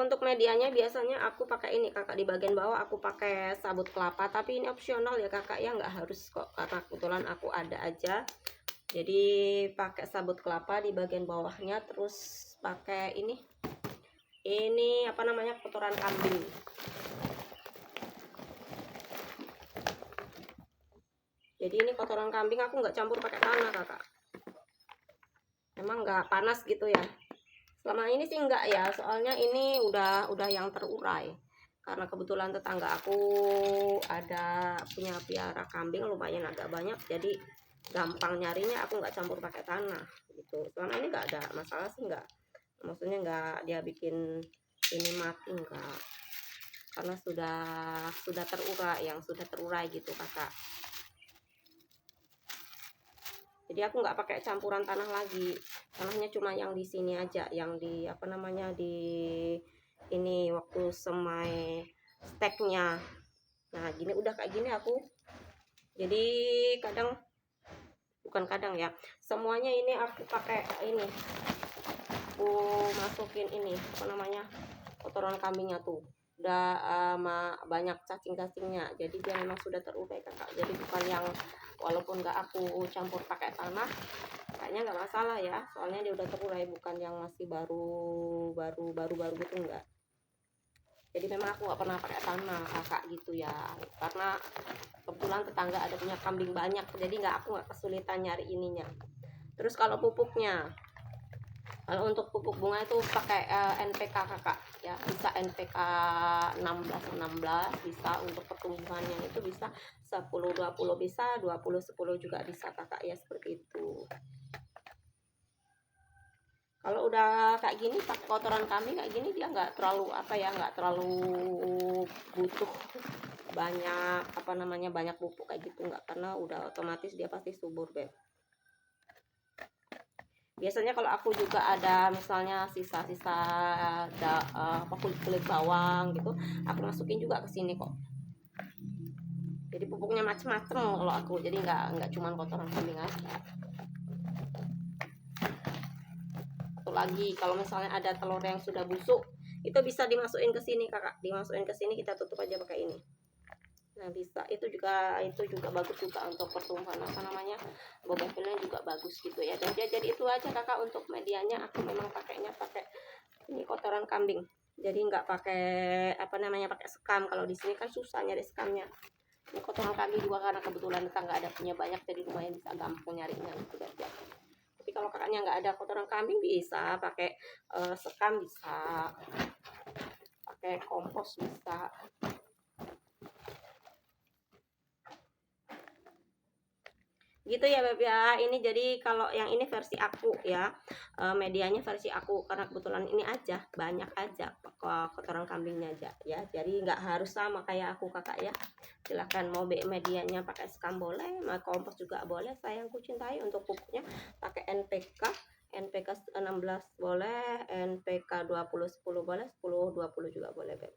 Kalau untuk medianya biasanya aku pakai ini kakak, di bagian bawah aku pakai sabut kelapa, tapi ini opsional ya kakak ya, nggak harus kok, karena kebetulan aku ada aja. Jadi pakai sabut kelapa di bagian bawahnya, terus pakai ini apa namanya, kotoran kambing. Jadi ini kotoran kambing aku nggak campur pakai tanah kakak, emang nggak panas gitu ya. Selama ini sih enggak ya, soalnya ini udah yang terurai. Karena kebetulan tetangga aku ada punya piara kambing lumayan agak banyak, jadi gampang nyarinya, aku nggak campur pakai tanah gitu. Selama ini nggak ada masalah sih, nggak, maksudnya nggak dia bikin ini mati, enggak, karena sudah terurai, yang sudah terurai gitu kakak. Jadi aku nggak pakai campuran tanah lagi, tanahnya cuma yang di sini aja, yang di apa namanya, di ini waktu semai steknya. Nah gini, udah kayak gini aku, jadi kadang, bukan kadang ya, semuanya ini aku pakai ini, aku masukin ini apa namanya, kotoran kambingnya tuh udah banyak cacing-cacingnya, jadi dia memang sudah terurai kakak. Jadi bukan yang, walaupun nggak aku campur pakai tanah kayaknya nggak masalah ya, soalnya dia udah terurai, bukan yang masih baru gitu, enggak. Jadi memang aku nggak pernah pakai tanah kakak gitu ya, karena kebetulan tetangga ada punya kambing banyak, jadi aku nggak kesulitan nyari ininya. Terus kalau pupuknya, kalau untuk pupuk bunga itu pakai NPK kakak ya, bisa NPK 16 bisa, untuk pertumbuhannya itu bisa 10-20, bisa 20-10 juga bisa kakak ya, seperti itu. Kalau udah kayak gini, pakai kotoran kambing kayak gini, dia nggak terlalu apa ya, nggak terlalu butuh banyak apa namanya, banyak pupuk kayak gitu, nggak, karena udah otomatis dia pasti subur beb. Biasanya kalau aku juga ada misalnya sisa-sisa kulit bawang gitu, aku masukin juga ke sini kok. Jadi pupuknya macem-macem kalau aku, jadi nggak cuman kotoran kambing aja. Satu lagi, kalau misalnya ada telur yang sudah busuk, itu bisa dimasukin ke sini kakak, dimasukin ke sini, kita tutup aja pakai ini. Nah bisa, itu juga bagus juga untuk pertumbuhan apa namanya, bobofilnya juga bagus gitu ya. Dan jadi itu aja kakak untuk medianya, aku memang pakainya pakai ini kotoran kambing, jadi nggak pakai apa namanya, pakai sekam. Kalau di sini kan susah nyari sekamnya. Ini kotoran kambing juga karena kebetulan tetangga ada punya banyak, jadi lumayan bisa gampang nyarinya gitu ya. Tapi kalau kakaknya nggak ada kotoran kambing, bisa pakai sekam, bisa pakai kompos, bisa gitu ya beb ya. Ini jadi kalau yang ini versi aku ya, medianya versi aku, karena kebetulan ini aja banyak aja kotoran kambingnya aja ya, jadi nggak harus sama kayak aku kakak ya. Silahkan mau medianya pakai sekam boleh, mau kompos juga boleh, sayangku cintai. Untuk pupuknya pakai NPK 16 boleh, NPK 20-10 boleh, 10-20 juga boleh beb.